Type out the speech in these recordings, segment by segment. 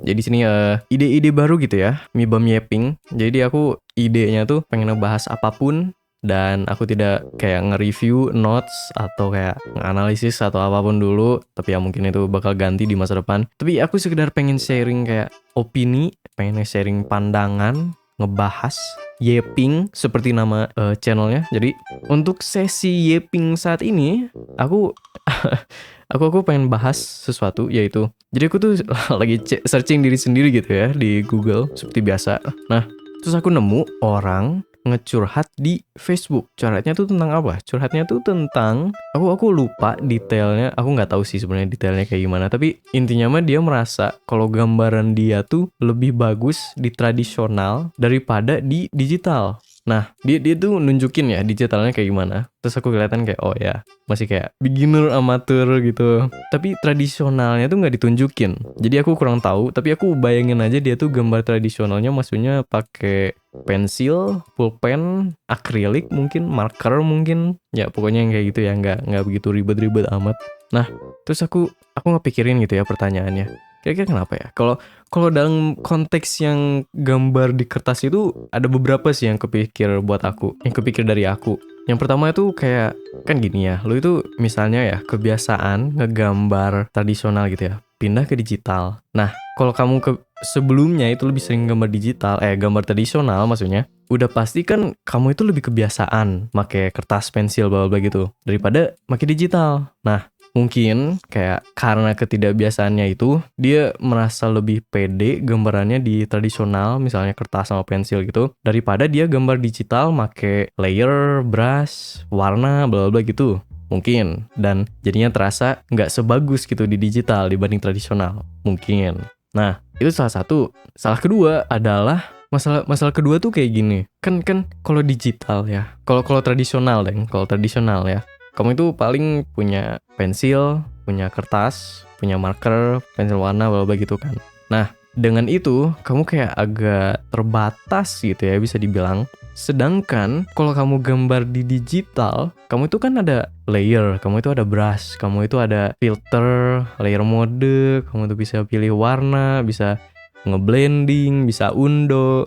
Jadi sini ide-ide baru gitu ya, Mibam Yeping. Jadi aku idenya tuh pengen ngebahas apapun dan aku tidak kayak nge-review notes atau kayak nge-analisis atau apapun dulu, tapi ya mungkin itu bakal ganti di masa depan. Tapi aku sekedar pengen sharing kayak opini, pengen sharing pandangan, ngebahas Yeping seperti nama channelnya. Jadi untuk sesi Yeping saat ini aku aku pengen bahas sesuatu, yaitu jadi aku tuh lagi searching diri sendiri gitu ya di Google seperti biasa. Nah, terus aku nemu orang ngecurhat di Facebook. Curhatnya tuh tentang apa? Curhatnya tuh tentang aku lupa detailnya. Aku nggak tahu sih sebenarnya detailnya kayak gimana. Tapi intinya mah dia merasa kalau gambaran dia tuh lebih bagus di tradisional daripada di digital. Nah, dia tuh nunjukin ya digitalnya kayak gimana. Terus aku kelihatan kayak, oh ya, masih kayak beginner amateur gitu. Tapi tradisionalnya tuh nggak ditunjukin. Jadi aku kurang tahu, tapi aku bayangin aja dia tuh gambar tradisionalnya maksudnya pakai pensil, pulpen, akrilik mungkin, marker mungkin. Ya pokoknya yang kayak gitu ya, nggak begitu ribet-ribet amat. Nah, terus aku ngepikirin gitu ya pertanyaannya. Kira-kira kenapa ya? Kalau dalam konteks yang gambar di kertas itu ada beberapa sih yang kepikir buat aku, yang kepikir dari aku. Yang pertama itu kayak kan gini ya, lu itu misalnya ya kebiasaan ngegambar tradisional gitu ya, pindah ke digital. Nah, kalau kamu sebelumnya itu lebih sering gambar digital, gambar tradisional maksudnya, udah pasti kan kamu itu lebih kebiasaan pakai kertas, pensil, bla bla gitu daripada pakai digital. Nah, mungkin kayak karena ketidakbiasaannya itu dia merasa lebih pede gambarannya di tradisional misalnya kertas sama pensil gitu daripada dia gambar digital make layer, brush, warna bla bla gitu mungkin, dan jadinya terasa nggak sebagus gitu di digital dibanding tradisional mungkin. Nah, itu salah satu. Salah kedua adalah masalah kedua tuh kayak gini. Kan kalau digital ya. Kalau tradisional ya. Kamu itu paling punya pensil, punya kertas, punya marker, pensil warna, bla bla gitu kan. Nah, dengan itu kamu kayak agak terbatas gitu ya bisa dibilang. Sedangkan kalau kamu gambar di digital, kamu itu kan ada layer, kamu itu ada brush, kamu itu ada filter, layer mode, kamu tuh bisa pilih warna, bisa ngeblending, bisa undo,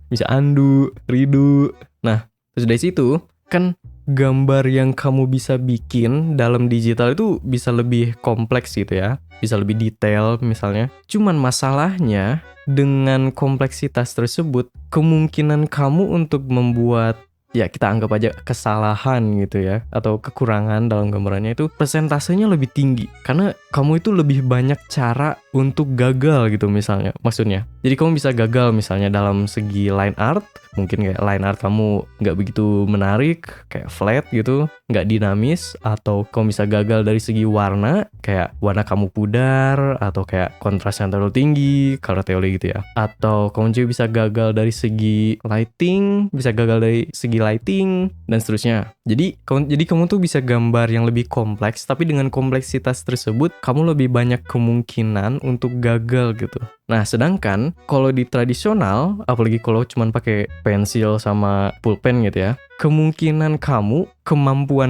bisa undo, redo. Nah, terus dari situ kan gambar yang kamu bisa bikin dalam digital itu bisa lebih kompleks gitu ya, bisa lebih detail misalnya. Cuman masalahnya dengan kompleksitas tersebut, kemungkinan kamu untuk membuat ya kita anggap aja kesalahan gitu ya atau kekurangan dalam gambarannya itu persentasenya lebih tinggi karena kamu itu lebih banyak cara untuk gagal gitu misalnya, maksudnya jadi kamu bisa gagal misalnya dalam segi line art, mungkin kayak line art kamu nggak begitu menarik, kayak flat gitu, nggak dinamis, atau kamu bisa gagal dari segi warna, kayak warna kamu pudar atau kayak kontrasnya terlalu tinggi, color theory gitu ya, atau kamu juga bisa gagal dari segi lighting, bisa gagal dari segi lighting dan seterusnya. Jadi kamu tuh bisa gambar yang lebih kompleks, tapi dengan kompleksitas tersebut kamu lebih banyak kemungkinan untuk gagal gitu. Nah, sedangkan kalau di tradisional, apalagi kalau cuma pakai pensil sama pulpen gitu ya, kemampuan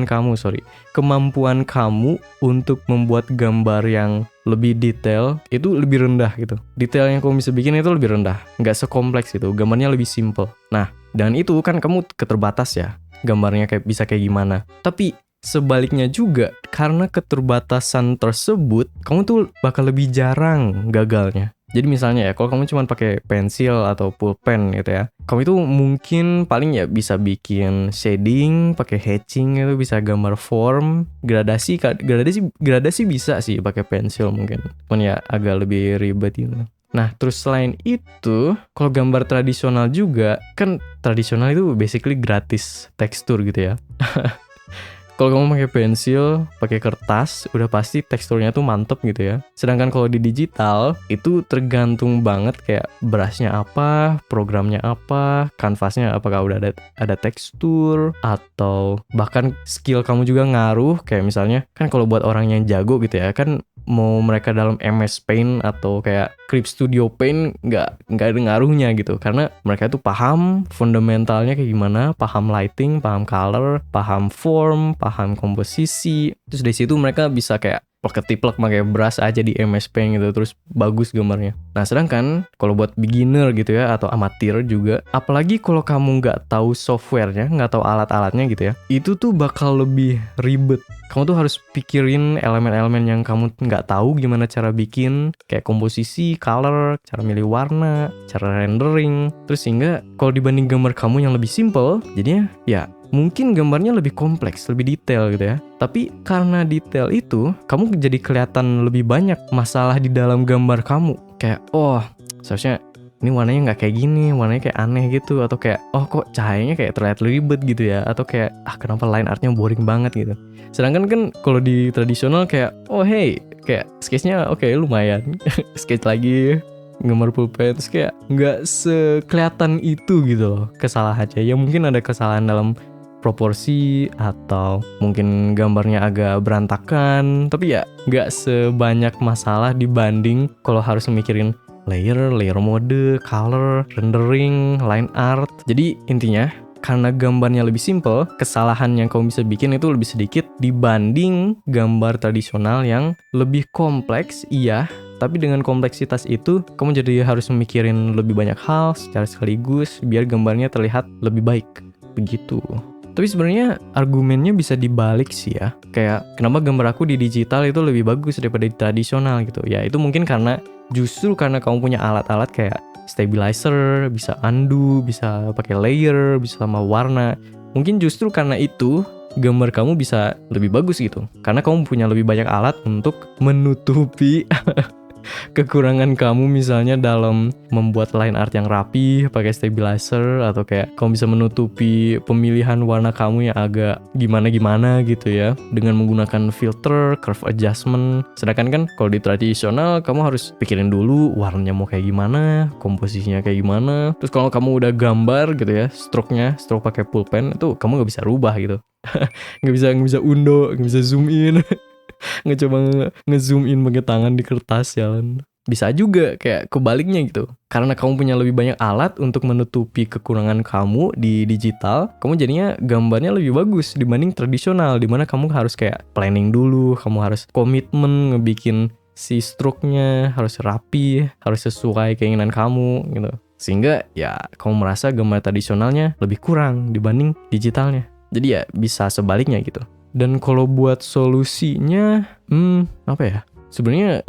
kamu untuk membuat gambar yang lebih detail itu lebih rendah gitu. Detail yang kamu bisa bikin itu lebih rendah, nggak sekompleks gitu, gambarnya lebih simple. Nah, dan itu kan kamu keterbatas ya, gambarnya bisa kayak gimana. Tapi sebaliknya juga, karena keterbatasan tersebut, kamu tuh bakal lebih jarang gagalnya. Jadi misalnya ya, kalau kamu cuma pakai pensil atau pulpen gitu ya, kamu itu mungkin paling ya bisa bikin shading, pakai hatching itu bisa gambar form, gradasi bisa sih pakai pensil mungkin. Cuman ya agak lebih ribet gitu. Nah, terus selain itu, kalau gambar tradisional juga, kan tradisional itu basically gratis tekstur gitu ya. Kalau kamu pakai pensil, pakai kertas, udah pasti teksturnya tuh mantep gitu ya. Sedangkan kalau di digital, itu tergantung banget kayak brushnya apa, programnya apa, kanvasnya apakah udah ada tekstur, atau bahkan skill kamu juga ngaruh. Kayak misalnya, kan kalau buat orang yang jago gitu ya, kan mau mereka dalam MS Paint atau kayak Clip Studio Paint nggak ada ngaruhnya gitu, karena mereka tuh paham fundamentalnya kayak gimana, paham lighting, paham color, paham form, paham komposisi. Terus dari situ mereka bisa kayak plek-ketiplek pakai brush aja di MS Paint gitu, terus bagus gambarnya. Nah sedangkan kalau buat beginner gitu ya atau amatir juga, apalagi kalau kamu nggak tahu softwarenya, nggak tahu alat-alatnya gitu ya, itu tuh bakal lebih ribet. Kamu tuh harus pikirin elemen-elemen yang kamu nggak tahu gimana cara bikin, kayak komposisi, color, cara milih warna, cara rendering. Terus sehingga kalau dibanding gambar kamu yang lebih simple, jadinya ya mungkin gambarnya lebih kompleks, lebih detail gitu ya. Tapi karena detail itu, kamu jadi kelihatan lebih banyak masalah di dalam gambar kamu. Kayak, oh seharusnya ini warnanya nggak kayak gini, warnanya kayak aneh gitu. Atau kayak, oh kok cahayanya kayak terlihat ribet gitu ya. Atau kayak, kenapa line artnya boring banget gitu. Sedangkan kan kalau di tradisional kayak, oh hey, kayak sketch-nya oke, lumayan. Sketch lagi, gambar pulpen, terus kayak nggak sekelihatan itu gitu loh kesalahannya. Ya mungkin ada kesalahan dalam proporsi atau mungkin gambarnya agak berantakan, tapi ya nggak sebanyak masalah dibanding kalau harus mikirin layer mode, color, rendering, line art. Jadi intinya karena gambarnya lebih simple, kesalahan yang kamu bisa bikin itu lebih sedikit dibanding gambar tradisional yang lebih kompleks, iya. Tapi dengan kompleksitas itu, kamu jadi harus memikirin lebih banyak hal secara sekaligus biar gambarnya terlihat lebih baik. Begitu. Tapi sebenarnya argumennya bisa dibalik sih ya. Kayak kenapa gambar aku di digital itu lebih bagus daripada di tradisional gitu. Ya itu mungkin justru karena kamu punya alat-alat kayak stabilizer, bisa undo, bisa pakai layer, bisa sama warna. Mungkin justru karena itu gambar kamu bisa lebih bagus gitu. Karena kamu punya lebih banyak alat untuk menutupi kekurangan kamu misalnya dalam membuat line art yang rapi pakai stabilizer, atau kayak kamu bisa menutupi pemilihan warna kamu yang agak gimana-gimana gitu ya dengan menggunakan filter, curve adjustment. Sedangkan kan kalau di tradisional kamu harus pikirin dulu warnanya mau kayak gimana, komposisinya kayak gimana. Terus kalau kamu udah gambar gitu ya, stroke pakai pulpen itu kamu nggak bisa rubah gitu. nggak bisa undo, nggak bisa zoom in. Ngecoba ngezoom in pakai tangan di kertas jalan. Bisa juga kayak kebaliknya gitu. Karena kamu punya lebih banyak alat untuk menutupi kekurangan kamu di digital, kamu jadinya gambarnya lebih bagus dibanding tradisional, dimana kamu harus kayak planning dulu, kamu harus komitmen ngebikin si stroke-nya harus rapi, harus sesuai keinginan kamu gitu. Sehingga ya kamu merasa gambar tradisionalnya lebih kurang dibanding digitalnya. Jadi ya bisa sebaliknya gitu. Dan kalau buat solusinya, apa ya? Sebenarnya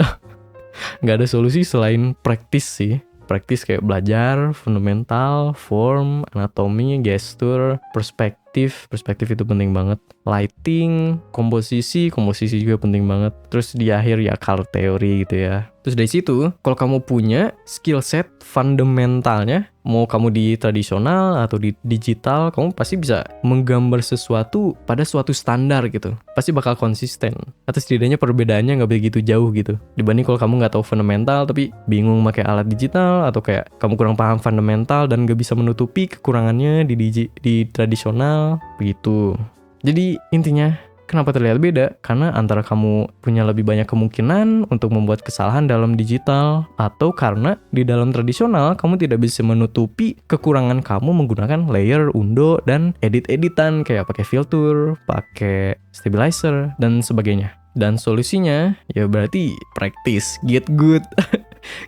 nggak ada solusi selain praktis sih. Praktis kayak belajar, fundamental, form, anatomi, gestur, perspektif itu penting banget. Lighting, komposisi juga penting banget. Terus di akhir ya color theory gitu ya. Terus dari situ, kalau kamu punya skill set fundamentalnya, mau kamu di tradisional atau di digital, kamu pasti bisa menggambar sesuatu pada suatu standar gitu. Pasti bakal konsisten. Atau setidaknya perbedaannya nggak begitu jauh gitu. Dibanding kalau kamu nggak tahu fundamental tapi bingung pakai alat digital, atau kayak kamu kurang paham fundamental dan nggak bisa menutupi kekurangannya di tradisional, begitu. Jadi intinya, kenapa terlihat beda? Karena antara kamu punya lebih banyak kemungkinan untuk membuat kesalahan dalam digital, atau karena di dalam tradisional kamu tidak bisa menutupi kekurangan kamu menggunakan layer, undo, dan edit-editan kayak pakai filter, pakai stabilizer, dan sebagainya. Dan solusinya ya berarti practice, get good.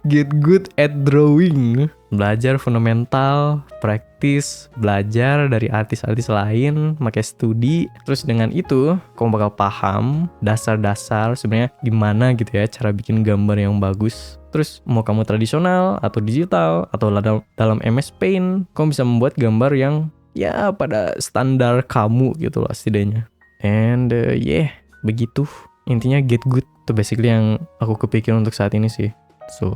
Get good at drawing. Belajar fundamental, praktis, belajar dari artis-artis lain, pakai studi. Terus dengan itu, kamu bakal paham dasar-dasar sebenarnya gimana gitu ya cara bikin gambar yang bagus. Terus mau kamu tradisional atau digital atau dalam MS Paint, kamu bisa membuat gambar yang ya pada standar kamu gitu loh setidaknya. And begitu. Intinya get good. Itu basically yang aku kepikiran untuk saat ini sih. So,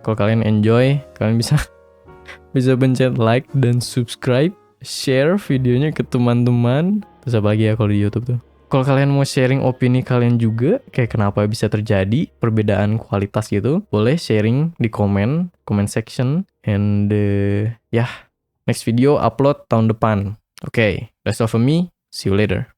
kalau kalian enjoy, kalian bisa pencet like dan subscribe, share videonya ke teman-teman. Terus apa lagi ya kalau di YouTube tuh. Kalau kalian mau sharing opini kalian juga, kayak kenapa bisa terjadi perbedaan kualitas gitu, boleh sharing di comment section. And next video upload tahun depan. Okay, that's all for me. See you later.